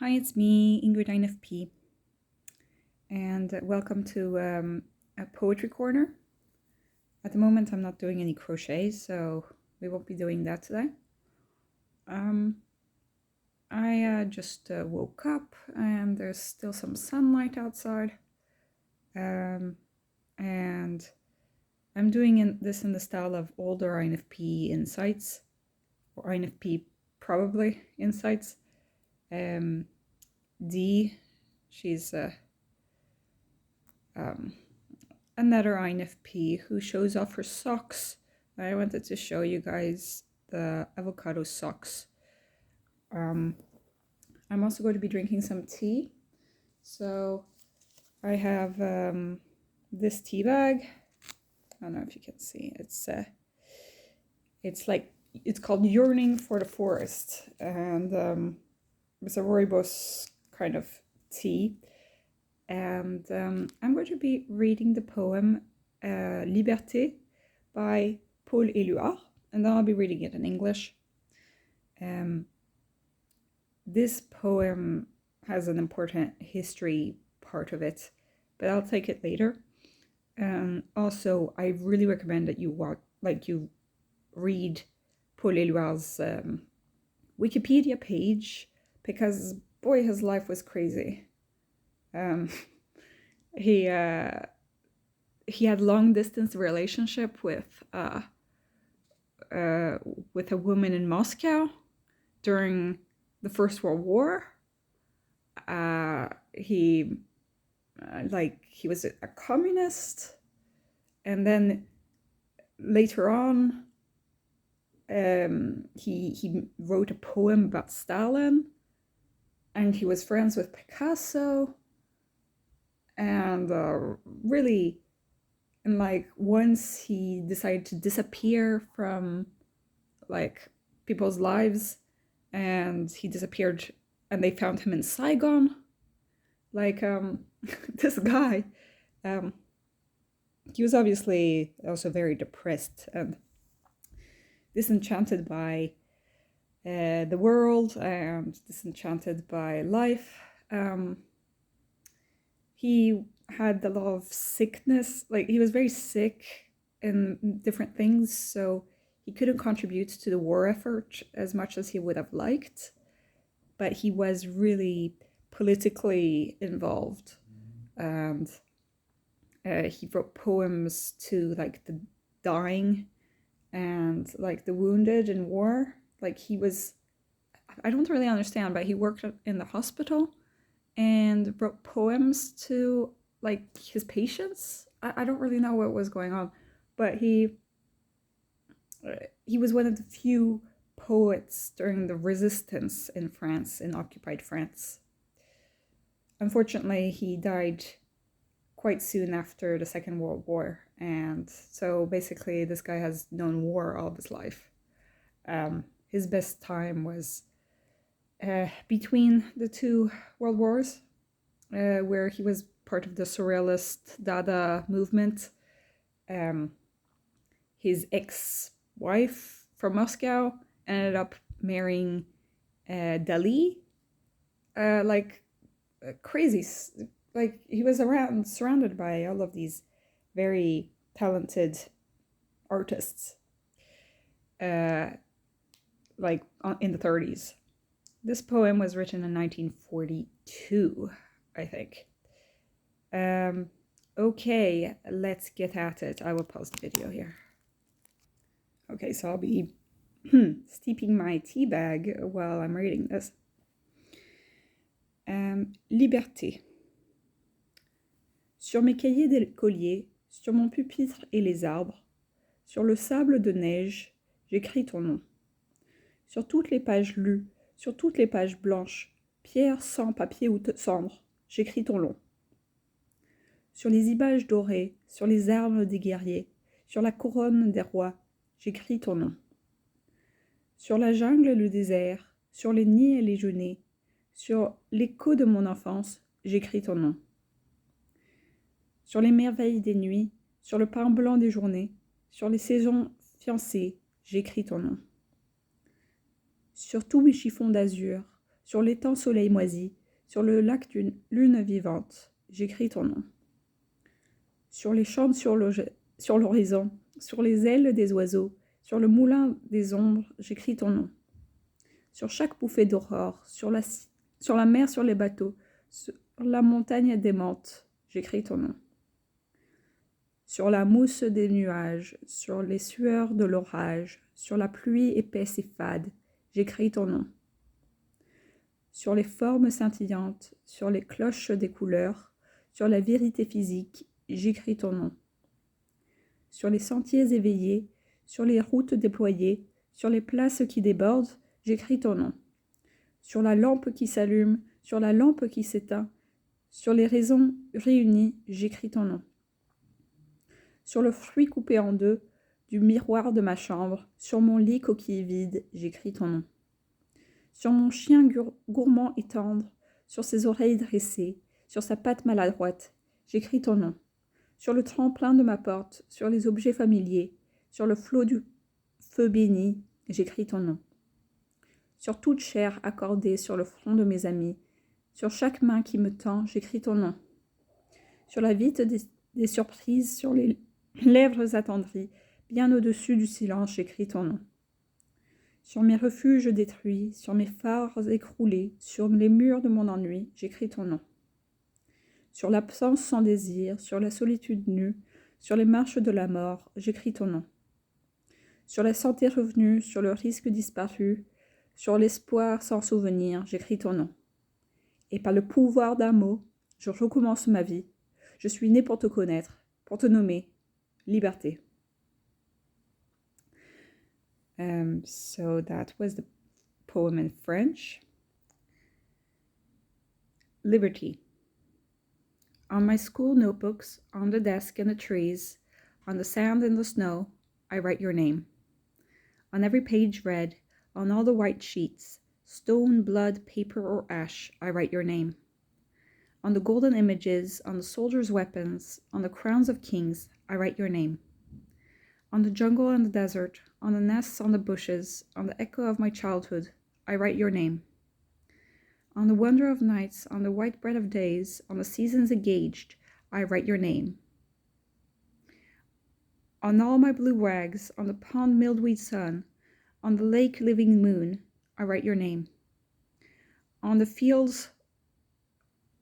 Hi, it's me, Ingrid INFP, and welcome to a poetry corner. At the moment, I'm not doing any crochet, so we won't be doing that today. I just woke up, and there's still some sunlight outside, and I'm doing this in the style of older INFP insights, or INFP probably insights. D, she's another INFP who shows off her socks. I wanted to show you guys the avocado socks. I'm also going to be drinking some tea. So I have this tea bag. I don't know if you can see. It's called Yearning for the Forest, and it's a rooibos kind of tea. And I'm going to be reading the poem Liberté by Paul Eluard, and then I'll be reading it in English. This poem has an important history part of it, but I'll take it later. Also, I really recommend that you read Paul Eluard's Wikipedia page, because boy, his life was crazy. He had long distance relationship with a woman in Moscow during the First World War. He was a communist, and then later on, he wrote a poem about Stalin, and he was friends with Picasso. And once he decided to disappear from people's lives, and he disappeared, and they found him in Saigon. This guy, he was obviously also very depressed and disenchanted by the world and disenchanted by life. He had a lot of sickness, he was very sick in different things, so he couldn't contribute to the war effort as much as he would have liked, but he was really politically involved, and he wrote poems to the dying and the wounded in war. He was, I don't really understand, but he worked in the hospital and wrote poems to his patients. I don't really know what was going on, but he was one of the few poets during the resistance in France, in occupied France. Unfortunately, he died quite soon after the Second World War, and so basically this guy has known war all of his life. His best time was between the two world wars, where he was part of the surrealist Dada movement. His ex-wife from Moscow ended up marrying Dali. Crazy. He was surrounded by all of these very talented artists, in the 30s. This poem was written in 1942, I think. Okay, let's get at it. I will pause the video here. Okay, so I'll be steeping my tea bag while I'm reading this. Liberté. Sur mes cahiers d'écolier, sur mon pupitre et les arbres, sur le sable de neige, j'écris ton nom. Sur toutes les pages lues, sur toutes les pages blanches, pierre, sang, papier ou cendre, j'écris ton nom. Sur les images dorées, sur les armes des guerriers, sur la couronne des rois, j'écris ton nom. Sur la jungle et le désert, sur les nids et les genêts, sur l'écho de mon enfance, j'écris ton nom. Sur les merveilles des nuits, sur le pain blanc des journées, sur les saisons fiancées, j'écris ton nom. Sur tous mes chiffons d'azur, Sur l'étang soleil moisi, sur le lac d'une lune vivante, j'écris ton nom. Sur les champs sur l'horizon, sur les ailes des oiseaux, sur le moulin des ombres, j'écris ton nom. Sur chaque bouffée d'aurore, sur la mer, sur les bateaux, sur la montagne démente, j'écris ton nom. Sur la mousse des nuages, sur les sueurs de l'orage, sur la pluie épaisse et fade, j'écris ton nom. Sur les formes scintillantes, sur les cloches des couleurs, sur la vérité physique, j'écris ton nom. Sur les sentiers éveillés, sur les routes déployées, sur les places qui débordent, j'écris ton nom. Sur la lampe qui s'allume, sur la lampe qui s'éteint, sur les raisons réunies, j'écris ton nom. Sur le fruit coupé en deux, du miroir de ma chambre, sur mon lit coquille vide, j'écris ton nom. Sur mon chien gourmand et tendre, sur ses oreilles dressées, sur sa patte maladroite, j'écris ton nom. Sur le tremplin de ma porte, sur les objets familiers, sur le flot du feu béni, j'écris ton nom. Sur toute chair accordée sur le front de mes amis, sur chaque main qui me tend, j'écris ton nom. Sur la vitre des surprises, sur les lèvres attendries, bien au-dessus du silence, j'écris ton nom. Sur mes refuges détruits, sur mes phares écroulés, sur les murs de mon ennui, j'écris ton nom. Sur l'absence sans désir, sur la solitude nue, sur les marches de la mort, j'écris ton nom. Sur la santé revenue, sur le risque disparu, sur l'espoir sans souvenir, j'écris ton nom. Et par le pouvoir d'un mot, je recommence ma vie. Je suis né pour te connaître, pour te nommer. Liberté. So that was the poem in French. Liberty. On my school notebooks, on the desk in the trees, on the sand and the snow, I write your name. On every page read, on all the white sheets, stone, blood, paper, or ash, I write your name. On the golden images, on the soldiers' weapons, on the crowns of kings, I write your name. On the jungle and the desert, on the nests on the bushes, on the echo of my childhood, I write your name. On the wonder of nights, on the white bread of days, on the seasons engaged, I write your name. On all my blue rags, on the pond mildewed sun, on the lake living moon, I write your name. On the fields,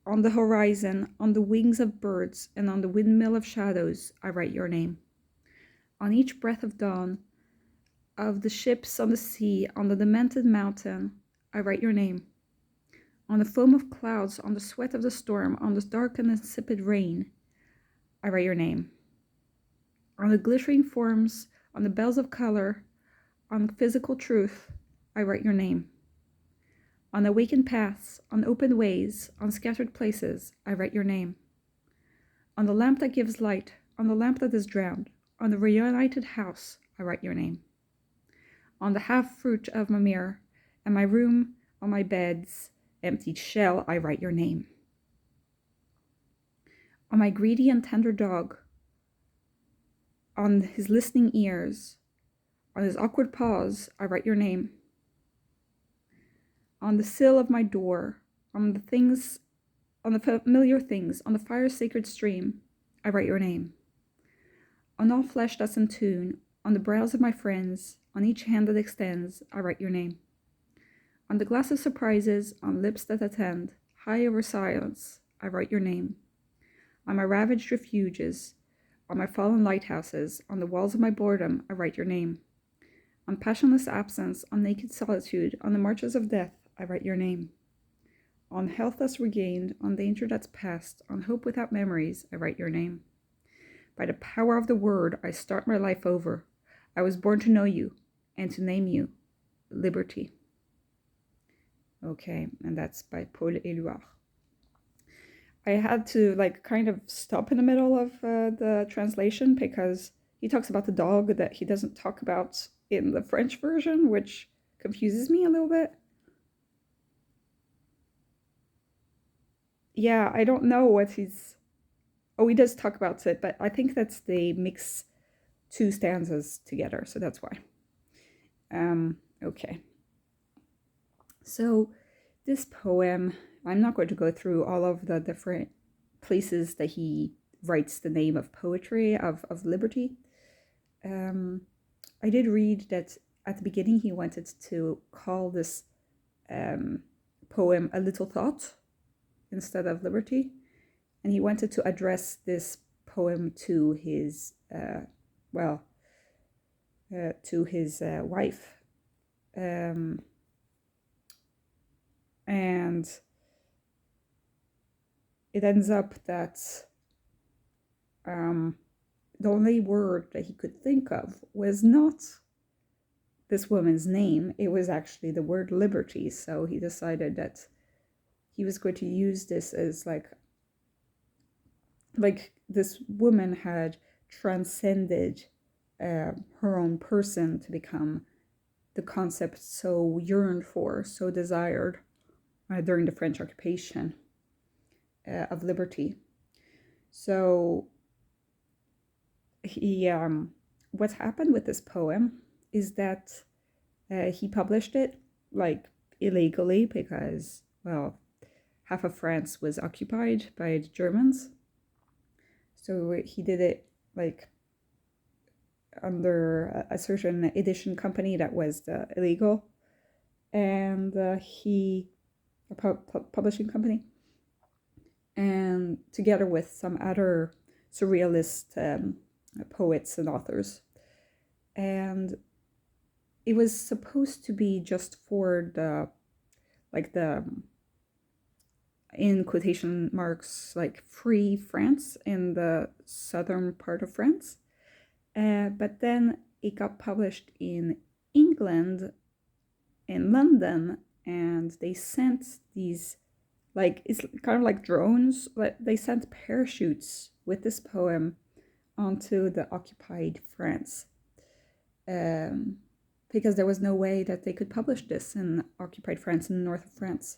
on the horizon, on the wings of birds, and on the windmill of shadows, I write your name. On each breath of dawn, of the ships on the sea, on the demented mountain, I write your name. On the foam of clouds, on the sweat of the storm, on the dark and insipid rain, I write your name. On the glittering forms, on the bells of color, on physical truth, I write your name. On awakened paths, on open ways, on scattered places, I write your name. On the lamp that gives light, on the lamp that is drowned, on the reunited house, I write your name. On the half-fruit of my mirror, and my room, on my bed's emptied shell, I write your name. On my greedy and tender dog, on his listening ears, on his awkward paws, I write your name. On the sill of my door, on the familiar things, on the fire's sacred stream, I write your name. On all flesh that's in tune, on the brows of my friends, on each hand that extends, I write your name. On the glass of surprises, on lips that attend, high over silence, I write your name. On my ravaged refuges, on my fallen lighthouses, on the walls of my boredom, I write your name. On passionless absence, on naked solitude, on the marches of death, I write your name. On health that's regained, on danger that's past, on hope without memories, I write your name. By the power of the word, I start my life over. I was born to know you and to name you Liberty. Okay, and that's by Paul Eluard. I had to kind of stop in the middle of the translation because he talks about the dog that he doesn't talk about in the French version, which confuses me a little bit. Yeah, I don't know what he's... Oh, he does talk about it, but I think that's they mix two stanzas together, so that's why. Okay. So this poem, I'm not going to go through all of the different places that he writes the name of poetry, of liberty. I did read that at the beginning he wanted to call this poem A Little Thought instead of Liberty. And he wanted to address this poem to his, to his wife. And it ends up that the only word that he could think of was not this woman's name. It was actually the word liberty. So he decided that he was going to use this as like this woman had transcended her own person to become the concept so yearned for, so desired during the French occupation of liberty. So he, what happened with this poem is that he published it like illegally because, well, half of France was occupied by the Germans. So he did it like under a certain edition company that was illegal, and publishing company, and together with some other surrealist poets and authors. And it was supposed to be just for the in quotation marks, like free France in the southern part of France. But then it got published in England, in London, and they sent these, like, it's kind of like drones, but they sent parachutes with this poem onto the occupied France. Because there was no way that they could publish this in occupied France, in the north of France.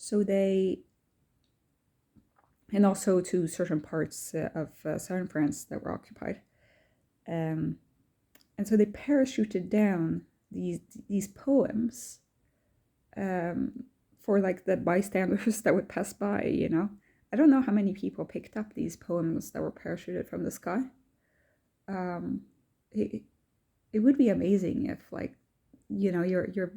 So they, and also to certain parts of southern France that were occupied. And so they parachuted down these poems for like the bystanders that would pass by, you know. I don't know how many people picked up these poems that were parachuted from the sky. It would be amazing if, like, you know, you're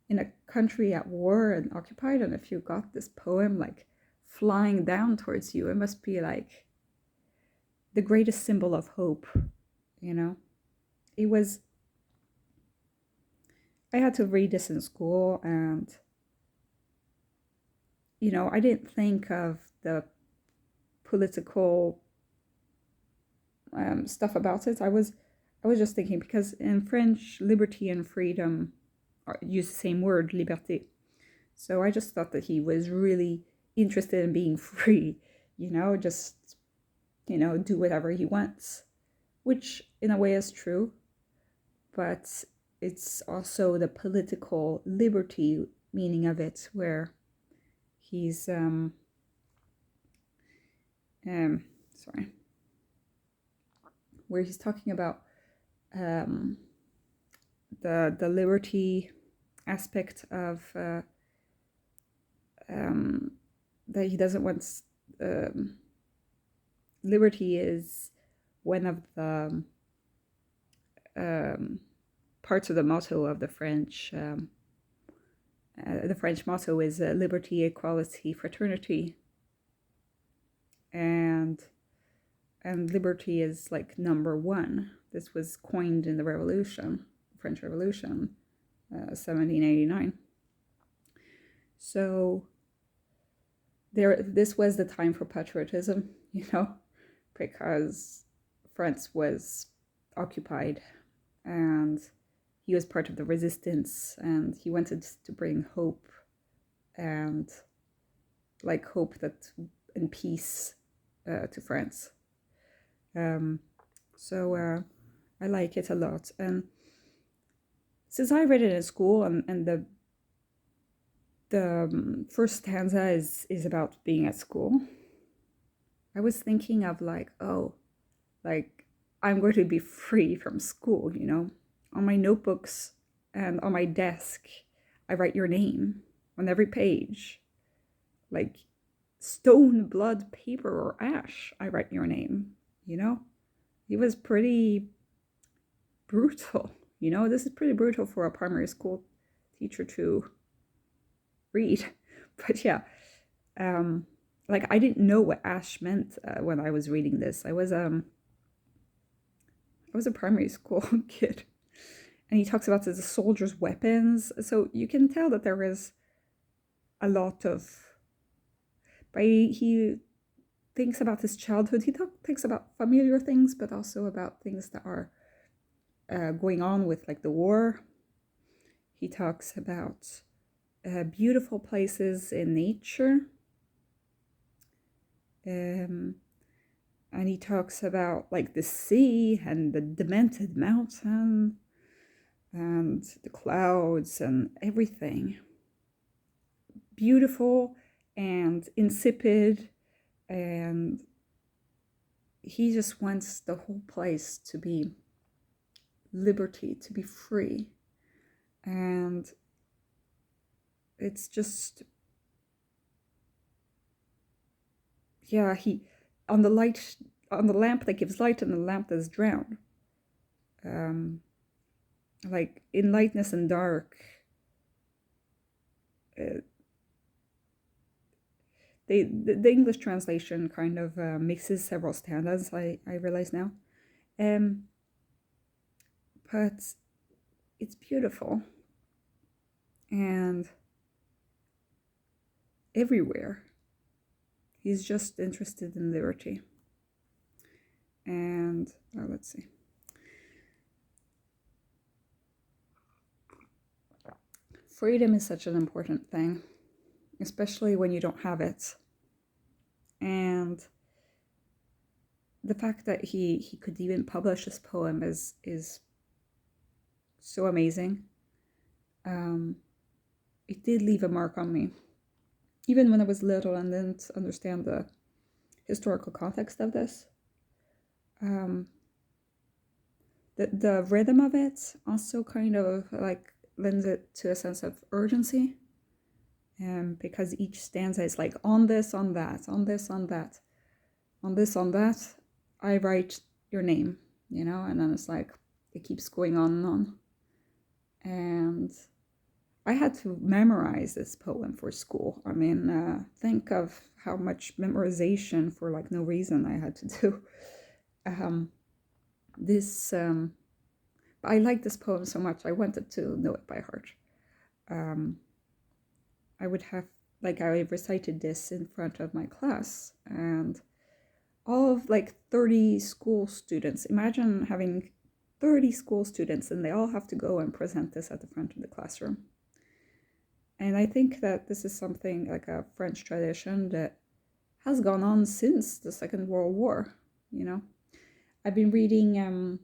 in a country at war and occupied, and if you got this poem like flying down towards you, it must be like the greatest symbol of hope, you know. It was, I had to read this in school, and you know, I didn't think of the political stuff about it. I was just thinking, because in French, liberty and freedom use the same word, liberté. So I just thought that he was really interested in being free, you know, just, you know, do whatever he wants, which in a way is true, but it's also the political liberty meaning of it, where he's, where he's talking about the liberty aspect of that he doesn't want. Liberty is one of the parts of the motto of the French. The French motto is liberty, equality, fraternity, and liberty is like number one. This was coined in the Revolution, French Revolution, 1789. So this was the time for patriotism, you know, because France was occupied and he was part of the resistance, and he wanted to bring hope, and like hope that and peace to France. So I like it a lot, and since I read it in school, and the first stanza is about being at school, I was thinking of like, oh, like I'm going to be free from school, you know. On my notebooks and on my desk, I write your name, on every page, like stone, blood, paper, or ash, I write your name, you know? He was pretty brutal, you know? This is pretty brutal for a primary school teacher to read. But yeah, like I didn't know what ash meant when I was reading this. I was a primary school kid, and he talks about the soldiers' weapons. So you can tell that there is a lot of. But he thinks about his childhood. He thinks about familiar things, but also about things that are going on with like the war. He talks about beautiful places in nature. And he talks about like the sea and the demented mountain and the clouds and everything. Beautiful and insipid, and he just wants the whole place to be liberty, to be free. And it's just, yeah, he on the lamp that gives light and the lamp that is drowned, like in lightness and dark. The English translation kind of mixes several stanzas, I realize now. But it's beautiful. And everywhere, he's just interested in liberty. And, let's see. Freedom is such an important thing, especially when you don't have it. And the fact that he could even publish this poem is so amazing. It did leave a mark on me, even when I was little and didn't understand the historical context of this. The rhythm of it also kind of like lends it to a sense of urgency. Because each stanza is like on this, on that, on this, on that, on this, on that, I write your name, you know, and then it's like, it keeps going on and on. And I had to memorize this poem for school. I mean, think of how much memorization for like no reason I had to do. I like this poem so much, I wanted to know it by heart. I would have, like, I recited this in front of my class, and all of like 30 school students. Imagine having 30 school students and they all have to go and present this at the front of the classroom. And I think that this is something like a French tradition that has gone on since the Second World War, you know. I've been reading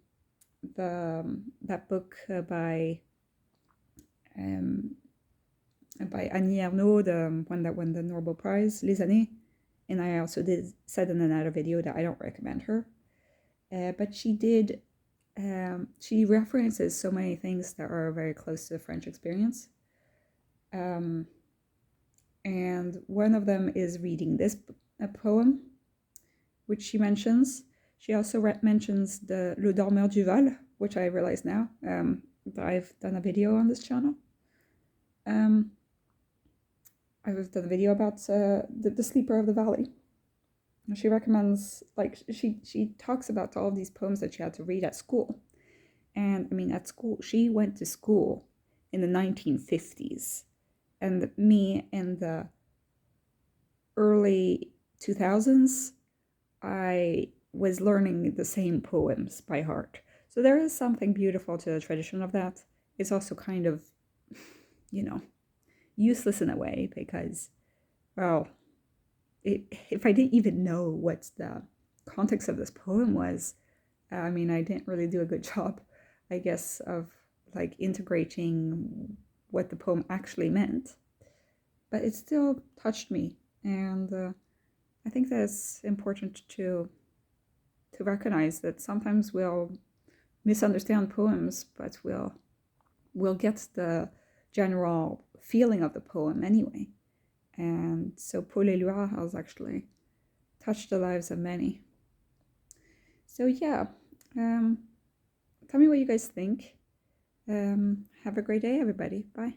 that book by Annie Ernaux, the one that won the Nobel Prize, Les Années. And I also said in another video that I don't recommend her. But she references so many things that are very close to the French experience. And one of them is reading this poem, which she mentions. She also mentions Le Dormeur du Val, which I realize now that I've done a video on this channel. I've done a video about the Sleeper of the Valley. She recommends, like, she talks about all of these poems that she had to read at school. And I mean, at school, she went to school in the 1950s. And me in the early 2000s, I was learning the same poems by heart. So there is something beautiful to the tradition of that. It's also kind of, you know, useless in a way because, well, if I didn't even know what the context of this poem was, I mean, I didn't really do a good job, I guess, of like integrating what the poem actually meant. But it still touched me, and I think that it's important to recognize that sometimes we'll misunderstand poems, but we'll get the general feeling of the poem anyway. And so Paul Eluard has actually touched the lives of many. So yeah, tell me what you guys think. Have a great day, everybody. Bye.